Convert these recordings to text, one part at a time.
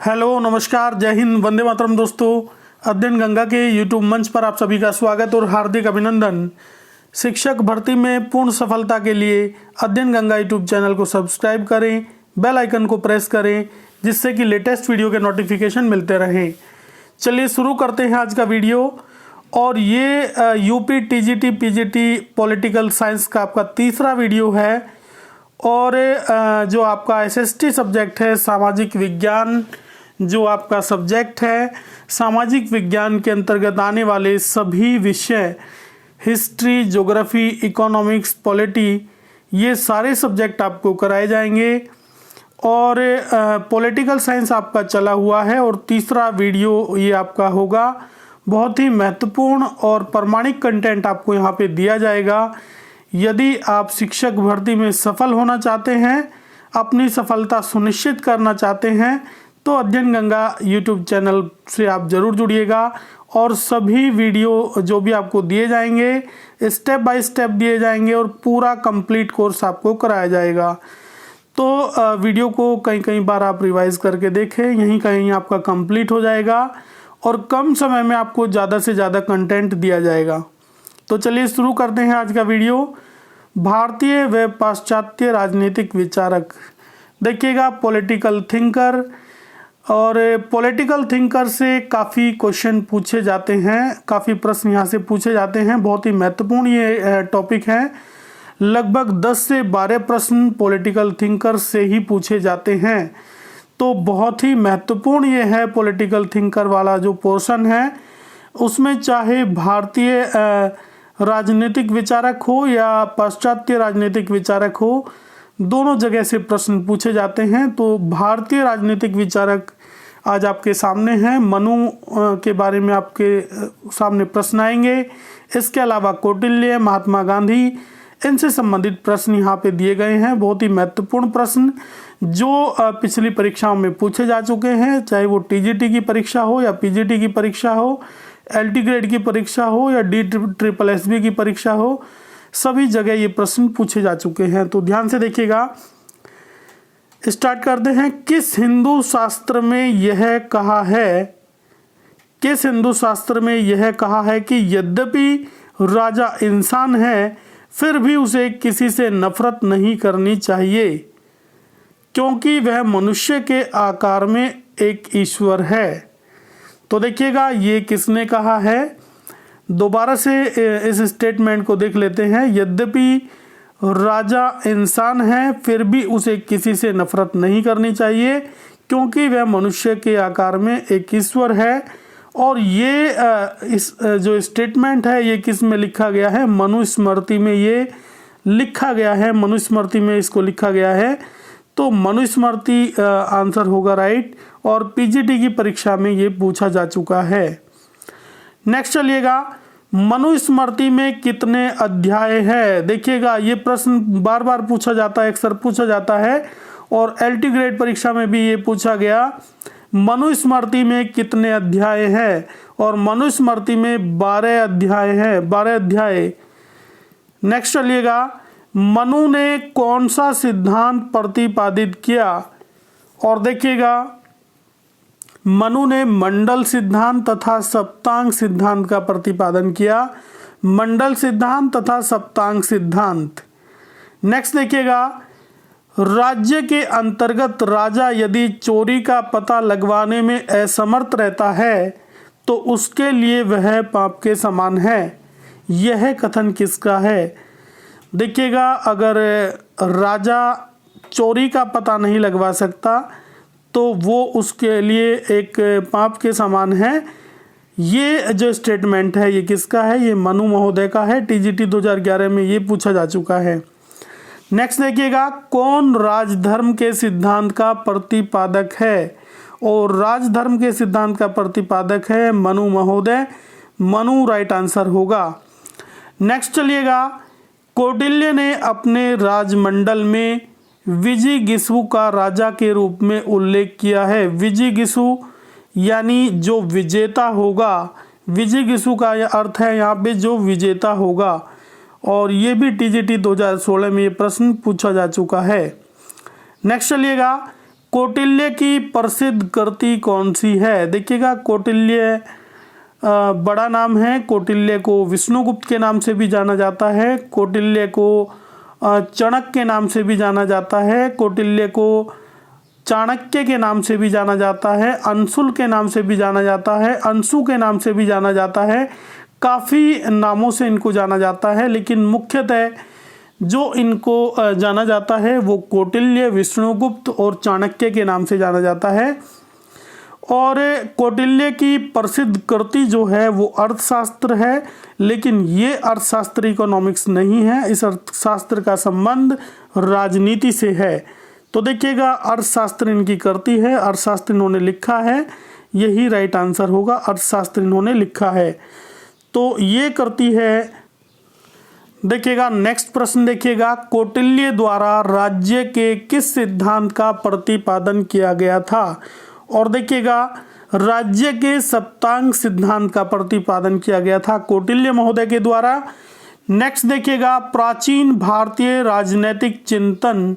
Hello, नमस्कार, जय हिंद, वंदे मातरम। दोस्तों, अध्ययन गंगा के यूट्यूब मंच पर आप सभी का स्वागत और हार्दिक अभिनंदन। शिक्षक भर्ती में पूर्ण सफलता के लिए अध्ययन गंगा यूट्यूब चैनल को सब्सक्राइब करें, बेल आइकन को प्रेस करें, जिससे कि लेटेस्ट वीडियो के नोटिफिकेशन मिलते रहें। चलिए शुरू करते हैं आज का वीडियो। और ये UP TGT PGT political science का आपका तीसरा वीडियो है। और जो आपका एसएसटी सब्जेक्ट है, सामाजिक विज्ञान, जो आपका सब्जेक्ट है, सामाजिक विज्ञान के अंतर्गत आने वाले सभी विषय, हिस्ट्री, ज्योग्राफी, इकोनॉमिक्स, पॉलिटी, ये सारे सब्जेक्ट आपको कराए जाएंगे। और पॉलिटिकल साइंस आपका चला हुआ है और तीसरा वीडियो ये आपका होगा। बहुत ही महत्वपूर्ण और प्रामाणिक कंटेंट आपको यहाँ पे दिया जाएगा। यदि आप शिक्षक भर्ती में सफल होना चाहते हैं, अपनी सफलता सुनिश्चित करना चाहते हैं, तो अध्ययन गंगा यूट्यूब चैनल से आप ज़रूर जुड़िएगा। और सभी वीडियो जो भी आपको दिए जाएंगे स्टेप बाय स्टेप दिए जाएंगे और पूरा कंप्लीट कोर्स आपको कराया जाएगा। तो वीडियो को कई कई बार आप रिवाइज करके देखें, यहीं कहीं आपका कंप्लीट हो जाएगा और कम समय में आपको ज़्यादा से ज़्यादा कंटेंट दिया जाएगा। तो चलिए शुरू करते हैं आज का वीडियो। भारतीय व पाश्चात्य राजनीतिक विचारक। देखिएगा, पॉलिटिकल थिंकर, और पॉलिटिकल थिंकर से काफ़ी क्वेश्चन पूछे जाते हैं, काफ़ी प्रश्न यहाँ से पूछे जाते हैं। बहुत ही महत्वपूर्ण ये टॉपिक है। लगभग 10 से 12 प्रश्न पॉलिटिकल थिंकर से ही पूछे जाते हैं। तो बहुत ही महत्वपूर्ण ये है पॉलिटिकल थिंकर वाला जो पोर्शन है। उसमें चाहे भारतीय राजनीतिक विचारक हो या पाश्चात्य राजनीतिक विचारक हो, दोनों जगह से प्रश्न पूछे जाते हैं। तो भारतीय राजनीतिक विचारक आज आपके सामने हैं। मनु के बारे में आपके सामने प्रश्न आएंगे। इसके अलावा कौटिल्य, महात्मा गांधी, इनसे संबंधित प्रश्न यहाँ पे दिए गए हैं। बहुत ही महत्वपूर्ण प्रश्न जो पिछली परीक्षाओं में पूछे जा चुके हैं, चाहे वो टीजीटी की परीक्षा हो या पीजीटी की परीक्षा हो, एलटी ग्रेड की परीक्षा हो या DSSB की परीक्षा हो, सभी जगह ये प्रश्न पूछे जा चुके हैं। तो ध्यान से देखिएगा। स्टार्ट करते हैं। किस हिंदू शास्त्र में यह कहा है, किस हिंदू शास्त्र में यह कहा है कि यद्यपि राजा इंसान है, फिर भी उसे किसी से नफरत नहीं करनी चाहिए, क्योंकि वह मनुष्य के आकार में एक ईश्वर है। तो देखिएगा, ये किसने कहा है। दोबारा से इस स्टेटमेंट को देख लेते हैं। यद्यपि राजा इंसान है, फिर भी उसे किसी से नफरत नहीं करनी चाहिए, क्योंकि वह मनुष्य के आकार में एक ईश्वर है। और ये इस जो स्टेटमेंट है, ये किस में लिखा गया है? मनुस्मृति में ये लिखा गया है। मनुस्मृति में इसको लिखा गया है। तो मनुस्मृति आंसर होगा राइट। और पीजीटी की परीक्षा में ये पूछा जा चुका है। नेक्स्ट चलिएगा, मनुस्मृति में कितने अध्याय है? देखिएगा, ये प्रश्न बार बार पूछा जाता है, अक्सर पूछा जाता है और एलटी ग्रेड परीक्षा में भी ये पूछा गया, मनुस्मृति में कितने अध्याय है? और मनुस्मृति में 12 अध्याय है, 12 अध्याय। नेक्स्ट चलिएगा, मनु ने कौन सा सिद्धांत प्रतिपादित किया? और देखिएगा, मनु ने मंडल सिद्धांत तथा सप्तांग सिद्धांत का प्रतिपादन किया। मंडल सिद्धांत तथा सप्तांग सिद्धांत। नेक्स्ट देखिएगा, राज्य के अंतर्गत राजा यदि चोरी का पता लगवाने में असमर्थ रहता है, तो उसके लिए वह पाप के समान है। यह कथन किसका है? देखिएगा, अगर राजा चोरी का पता नहीं लगवा सकता तो वो उसके लिए एक पाप के समान है। ये जो स्टेटमेंट है, ये किसका है? ये मनु महोदय का है। टीजीटी 2011 में ये पूछा जा चुका है। नेक्स्ट देखिएगा, कौन राजधर्म के सिद्धांत का प्रतिपादक है? और राजधर्म के सिद्धांत का प्रतिपादक है मनु महोदय। मनु राइट आंसर होगा। नेक्स्ट चलिएगा, कौटिल्य ने अपने राजमंडल में विजिगीषु का राजा के रूप में उल्लेख किया है। विजिगीषु यानी जो विजेता होगा। विजिगीषु का अर्थ है यहाँ पे जो विजेता होगा। और ये भी टीजीटी 2016 में ये प्रश्न पूछा जा चुका है। नेक्स्ट चलिएगा, कौटिल्य की प्रसिद्ध कृति कौन सी है? देखिएगा, कौटिल्य बड़ा नाम है। कौटिल्य को विष्णुगुप्त के नाम से भी जाना जाता है, कौटिल्य को चाणक्य के नाम से भी जाना जाता है, कौटिल्य को चाणक्य के नाम से भी जाना जाता है, अंशुल के नाम से भी जाना जाता है, अंशु के नाम से भी जाना जाता है। काफ़ी नामों से इनको जाना जाता है, लेकिन मुख्यतः जो इनको जाना जाता है वो कौटिल्य, विष्णुगुप्त और चाणक्य के नाम से जाना जाता है। और कौटिल्य की प्रसिद्ध कृति जो है वो अर्थशास्त्र है, लेकिन ये अर्थशास्त्र इकोनॉमिक्स नहीं है, इस अर्थशास्त्र का संबंध राजनीति से है। तो देखिएगा, अर्थशास्त्र इनकी कृति है, अर्थशास्त्र इन्होंने लिखा है, यही राइट आंसर होगा, अर्थशास्त्र इन्होंने लिखा है। तो ये कृति है। देखिएगा, नेक्स्ट प्रश्न देखिएगा, कौटिल्य द्वारा राज्य के किस सिद्धांत का प्रतिपादन किया गया था? और देखिएगा, राज्य के सप्तांग सिद्धांत का प्रतिपादन किया गया था कौटिल्य महोदय के द्वारा। नेक्स्ट देखिएगा, प्राचीन भारतीय राजनैतिक चिंतन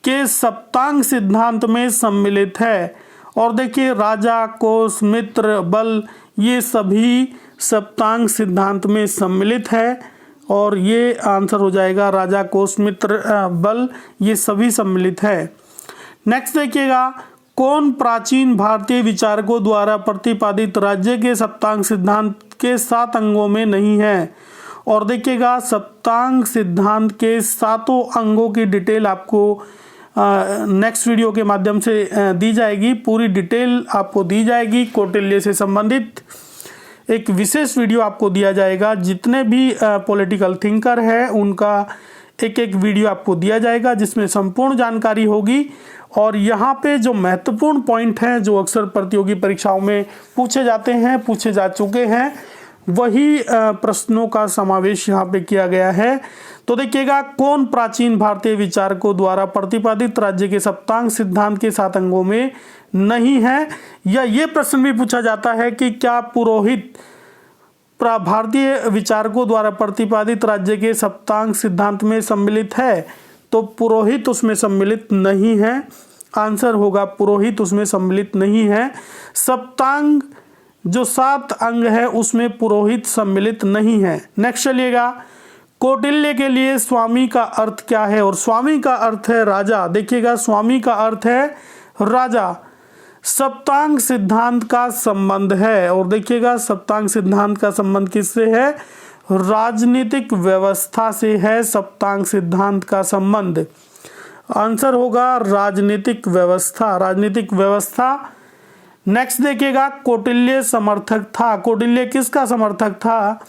के सप्तांग सिद्धांत में सम्मिलित है। और देखिए, राजा, कोष, मित्र, बल, ये सभी सप्तांग सिद्धांत में सम्मिलित है, और ये आंसर हो जाएगा राजा, कोष, मित्र, बल, ये सभी सम्मिलित है। नेक्स्ट देखिएगा, कौन प्राचीन भारतीय विचारकों द्वारा प्रतिपादित राज्य के सप्तांग सिद्धांत के 7 अंगों में नहीं है? और देखिएगा, सप्तांग सिद्धांत के 7 अंगों की डिटेल आपको नेक्स्ट वीडियो के माध्यम से दी जाएगी, पूरी डिटेल आपको दी जाएगी। कौटिल्य से संबंधित एक विशेष वीडियो आपको दिया जाएगा, जितने भी पॉलिटिकल थिंकर है उनका एक एक वीडियो आपको दिया जाएगा, जिसमें संपूर्ण जानकारी होगी। और यहाँ पे जो महत्वपूर्ण पॉइंट हैं, जो अक्सर प्रतियोगी परीक्षाओं में पूछे जाते हैं, पूछे जा चुके हैं, वही प्रश्नों का समावेश यहाँ पे किया गया है। तो देखिएगा, कौन प्राचीन भारतीय विचारकों द्वारा प्रतिपादित राज्य के सप्तांग सिद्धांत के 7 अंगों में नहीं है? या ये प्रश्न भी पूछा जाता है कि क्या पुरोहित भारतीय विचारकों द्वारा प्रतिपादित राज्य के सप्तांग सिद्धांत में सम्मिलित है? तो पुरोहित उसमें सम्मिलित नहीं है, आंसर होगा पुरोहित उसमें सम्मिलित नहीं है। सप्तांग जो 7 अंग है उसमें पुरोहित सम्मिलित नहीं है। नेक्स्ट चलिएगा, कौटिल्य के लिए स्वामी का अर्थ क्या है? और स्वामी का अर्थ है राजा। देखिएगा, स्वामी का अर्थ है राजा। सप्तांग सिद्धांत का संबंध है, और देखिएगा, सप्तांग सिद्धांत का संबंध किससे है? राजनीतिक व्यवस्था से है सप्तांग सिद्धांत का संबंध। आंसर होगा राजनीतिक व्यवस्था, राजनीतिक व्यवस्था। नेक्स्ट देखिएगा, कौटिल्य समर्थक था। कौटिल्य किसका समर्थक था?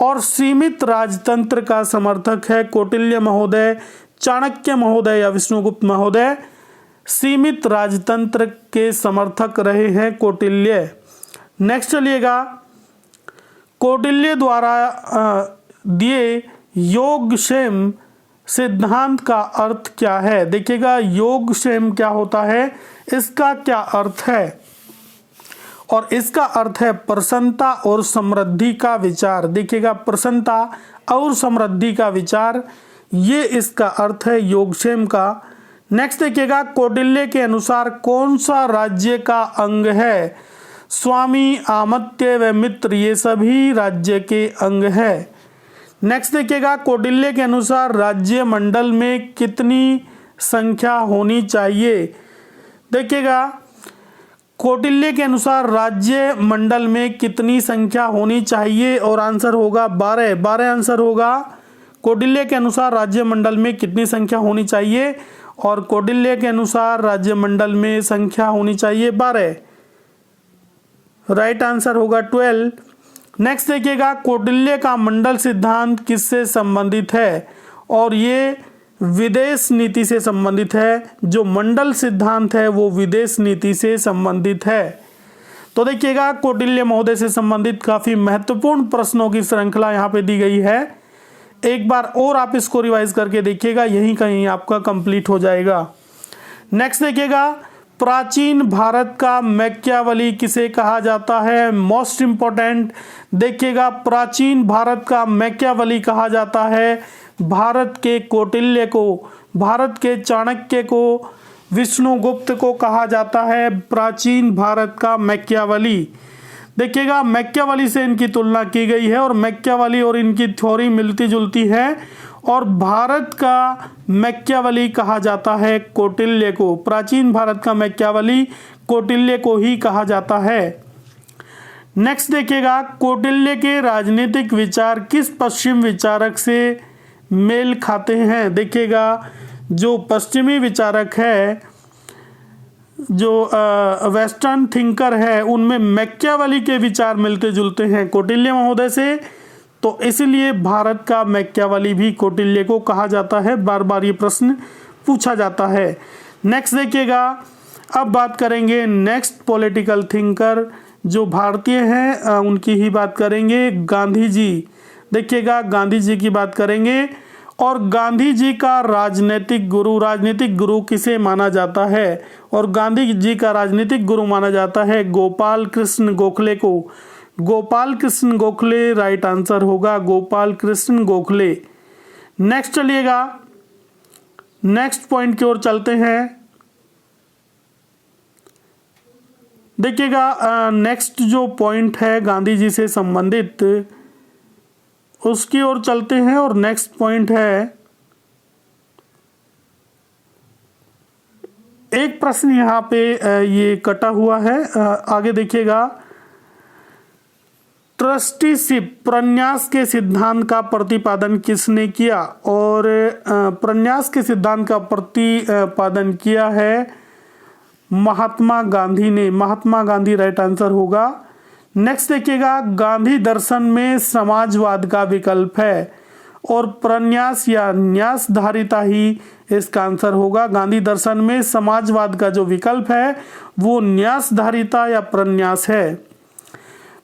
और सीमित राजतंत्र का समर्थक है कौटिल्य महोदय, चाणक्य महोदय या विष्णुगुप्त महोदय। सीमित राजतंत्र के समर्थक रहे हैं कौटिल्य। नेक्स्ट चलिएगा, कौटिल्य द्वारा दिए योगक्षेम सिद्धांत का अर्थ क्या है? देखिएगा, योगक्षेम क्या होता है, इसका क्या अर्थ है? और इसका अर्थ है प्रसन्नता और समृद्धि का विचार। देखिएगा, प्रसन्नता और समृद्धि का विचार, ये इसका अर्थ है योगक्षेम का। नेक्स्ट देखिएगा, कौटिल्य के अनुसार कौन सा राज्य का अंग है? स्वामी, आमत्य व मित्र, ये सभी राज्य के अंग है। नेक्स्ट देखिएगा, कौटिल्य के अनुसार राज्य मंडल में कितनी संख्या होनी चाहिए? देखिएगा, कौटिल्य के अनुसार राज्य मंडल में कितनी संख्या होनी चाहिए? और आंसर होगा 12। 12 आंसर होगा। कौटिल्य के अनुसार राज्य मंडल में कितनी संख्या होनी चाहिए? और कौटिल्य के अनुसार राज्य मंडल में संख्या होनी चाहिए 12। राइट आंसर होगा 12। नेक्स्ट देखिएगा, कौटिल्य का मंडल सिद्धांत किससे संबंधित है? और ये विदेश नीति से संबंधित है। जो मंडल सिद्धांत है वो विदेश नीति से संबंधित है। तो देखिएगा, कौटिल्य महोदय से संबंधित काफी महत्वपूर्ण प्रश्नों की श्रृंखला यहाँ पे दी गई है। एक बार और आप इसको रिवाइज करके देखिएगा, यहीं कहीं आपका कंप्लीट हो जाएगा। नेक्स्ट देखिएगा, प्राचीन भारत का मैकियावली किसे कहा जाता है? Most important. देखिएगा, प्राचीन भारत का मैकियावली कहा जाता है भारत के कौटिल्य को, भारत के चाणक्य को, विष्णुगुप्त को कहा जाता है प्राचीन भारत का मैकियावली। देखिएगा मैकियावली से इनकी तुलना की गई है और मैकियावली और इनकी थ्योरी मिलती जुलती है और भारत का मैकियावली कहा जाता है कौटिल्य को। प्राचीन भारत का मैकियावली कौटिल्य को ही कहा जाता है। नेक्स्ट देखिएगा कौटिल्य के राजनीतिक विचार किस पश्चिम विचारक से मेल खाते हैं। देखिएगा जो पश्चिमी विचारक है, जो वेस्टर्न थिंकर है, उनमें मैकियावली के विचार मिलते जुलते हैं कौटिल्य महोदय से, तो इसलिए भारत का मैकियावली भी कौटिल्य को कहा जाता है। बार बार ये प्रश्न पूछा जाता है। नेक्स्ट देखिएगा, अब बात करेंगे नेक्स्ट पॉलिटिकल थिंकर जो भारतीय हैं उनकी ही बात करेंगे, गांधी जी। देखिएगा गांधी जी की बात करेंगे और गांधी जी का राजनीतिक गुरु किसे माना जाता है, और गांधी जी का राजनीतिक गुरु माना जाता है गोपाल कृष्ण गोखले को। गोपाल कृष्ण गोखले राइट आंसर होगा, गोपाल कृष्ण गोखले। नेक्स्ट चलिएगा, नेक्स्ट पॉइंट की ओर चलते हैं। देखिएगा नेक्स्ट जो पॉइंट है गांधी जी से संबंधित उसकी ओर चलते हैं और नेक्स्ट पॉइंट है, एक प्रश्न यहाँ पे ये कटा हुआ है, आगे देखिएगा। ट्रस्टीशिप प्रन्यास के सिद्धांत का प्रतिपादन किसने किया, और प्रन्यास के सिद्धांत का प्रतिपादन किया है महात्मा गांधी ने। महात्मा गांधी राइट आंसर होगा। नेक्स्ट देखिएगा, गांधी दर्शन में समाजवाद का विकल्प है और प्रन्यास या न्यासधारिता ही इसका आंसर होगा। गांधी दर्शन में समाजवाद का जो विकल्प है वो न्यासधारिता या प्रन्यास है।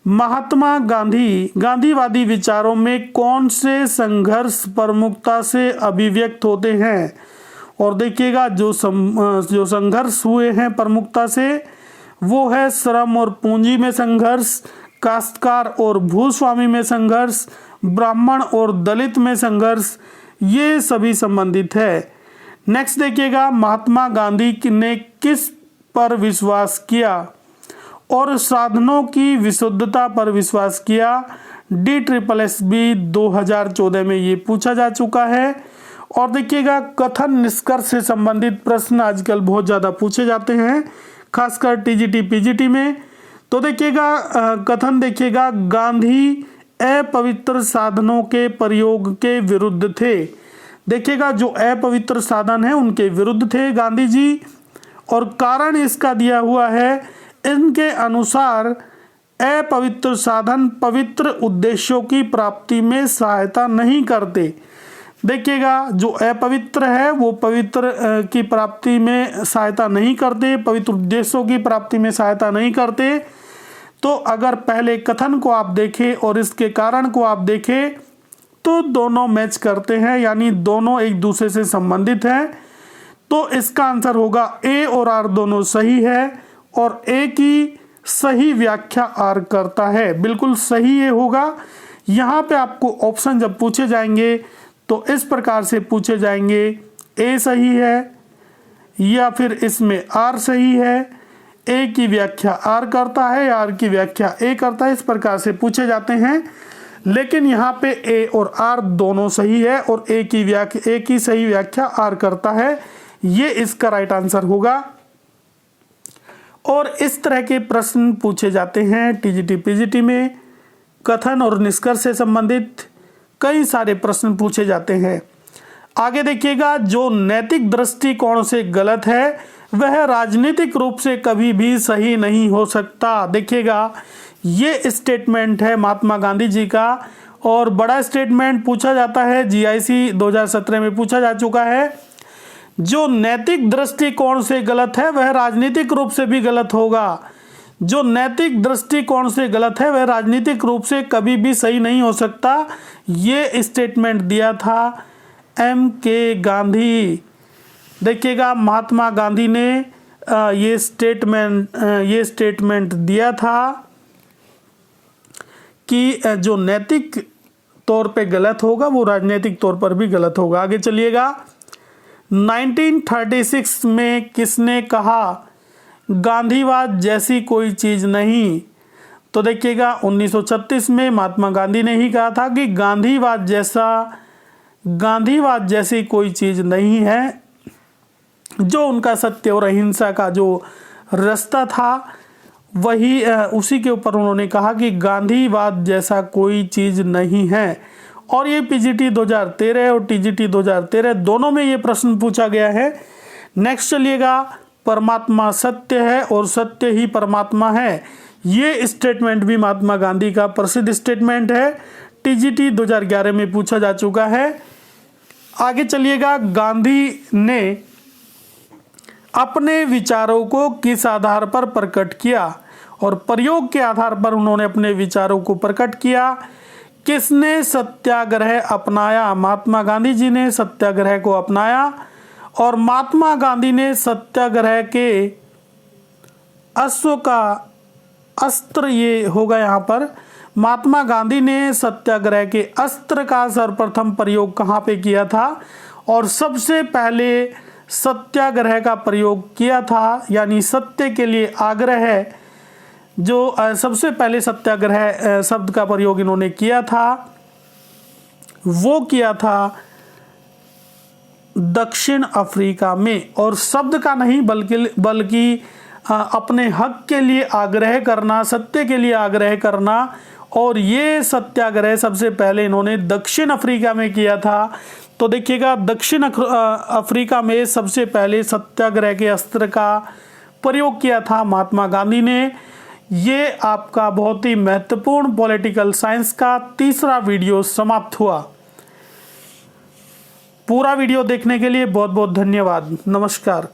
महात्मा गांधी गांधीवादी विचारों में कौन से संघर्ष प्रमुखता से अभिव्यक्त होते हैं, और देखिएगा जो संघर्ष हुए हैं प्रमुखता से वो है श्रम और पूंजी में संघर्ष, काश्तकार और भूस्वामी में संघर्ष, ब्राह्मण और दलित में संघर्ष, ये सभी संबंधित है। नेक्स्ट देखिएगा, महात्मा गांधी ने किस पर विश्वास किया, और साधनों की विशुद्धता पर विश्वास किया। DSSB 2014 में ये पूछा जा चुका है। और देखिएगा कथन निष्कर्ष से संबंधित प्रश्न आजकल बहुत ज़्यादा पूछे जाते हैं, खासकर TGT PGT में। तो देखिएगा कथन देखिएगा, गांधी अपवित्र साधनों के प्रयोग के विरुद्ध थे। देखिएगा जो अपवित्र साधन है उनके विरुद्ध थे गांधी जी, और कारण इसका दिया हुआ है, इनके अनुसार अपवित्र साधन पवित्र उद्देश्यों की प्राप्ति में सहायता नहीं करते। देखिएगा जो अपवित्र है वो पवित्र की प्राप्ति में सहायता नहीं करते, पवित्र उद्देश्यों की प्राप्ति में सहायता नहीं करते। तो अगर पहले कथन को आप देखें और इसके कारण को आप देखें तो दोनों मैच करते हैं, यानी दोनों एक दूसरे से संबंधित हैं। तो इसका आंसर होगा A और R दोनों सही है, और A की सही व्याख्या R करता है, बिल्कुल सही ये होगा। यहाँ पे आपको ऑप्शन जब पूछे जाएंगे तो इस प्रकार से पूछे जाएंगे, A सही है या फिर इसमें R सही है, A की व्याख्या R करता है, R की व्याख्या A करता है, इस प्रकार से पूछे जाते हैं। लेकिन यहाँ पे A और R दोनों सही है और A की सही व्याख्या R करता है, ये इसका राइट आंसर होगा। और इस तरह के प्रश्न पूछे जाते हैं TGT PGT में। कथन और निष्कर्ष से संबंधित कई सारे प्रश्न पूछे जाते हैं। आगे देखिएगा, जो नैतिक दृष्टिकोण से गलत है वह राजनीतिक रूप से कभी भी सही नहीं हो सकता। देखिएगा ये स्टेटमेंट है महात्मा गांधी जी का, और बड़ा स्टेटमेंट पूछा जाता है, GIC 2017 में पूछा जा चुका है। जो नैतिक दृष्टिकोण से गलत है वह राजनीतिक रूप से भी गलत होगा। जो नैतिक दृष्टिकोण से गलत है वह राजनीतिक रूप से कभी भी सही नहीं हो सकता। ये स्टेटमेंट दिया था MK गांधी। देखिएगा महात्मा गांधी ने ये स्टेटमेंट दिया था कि जो नैतिक तौर पे गलत होगा वो राजनीतिक तौर पर भी गलत होगा। आगे चलिएगा, 1936 में किसने कहा गांधीवाद जैसी कोई चीज़ नहीं? तो देखिएगा 1936 में महात्मा गांधी ने ही कहा था कि गांधीवाद जैसी कोई चीज़ नहीं है। जो उनका सत्य और अहिंसा का जो रास्ता था वही उसी के ऊपर उन्होंने कहा कि गांधीवाद जैसा कोई चीज़ नहीं है। और ये पीजीटी 2013 और टीजीटी 2013 दोनों में ये प्रश्न पूछा गया है। नेक्स्ट चलिएगा, परमात्मा सत्य है और सत्य ही परमात्मा है। ये स्टेटमेंट भी महात्मा गांधी का प्रसिद्ध स्टेटमेंट है, टीजीटी 2011 में पूछा जा चुका है। आगे चलिएगा, गांधी ने अपने विचारों को किस आधार पर प्रकट किया? और प्रयोग के आधार पर उन्होंने अपने विचारों को प्रकट किया। किसने सत्याग्रह अपनाया? महात्मा गांधी जी ने सत्याग्रह को अपनाया। और महात्मा गांधी ने सत्याग्रह के अश्व का अस्त्र, ये होगा यहाँ पर, महात्मा गांधी ने सत्याग्रह के अस्त्र का सर्वप्रथम प्रयोग कहाँ पे किया था? और सबसे पहले सत्याग्रह का प्रयोग किया था, यानी सत्य के लिए आग्रह, जो सबसे पहले सत्याग्रह शब्द का प्रयोग इन्होंने किया था वो किया था दक्षिण अफ्रीका में। और शब्द का नहीं बल्कि अपने हक के लिए आग्रह करना, सत्य के लिए आग्रह करना। और ये सत्याग्रह सबसे पहले इन्होंने दक्षिण अफ्रीका में किया था। तो देखिएगा, दक्षिण अफ्रीका में सबसे पहले सत्याग्रह के अस्त्र का प्रयोग किया था महात्मा गांधी ने। ये आपका बहुत ही महत्वपूर्ण पॉलिटिकल साइंस का तीसरा वीडियो समाप्त हुआ। पूरा वीडियो देखने के लिए बहुत बहुत धन्यवाद। नमस्कार।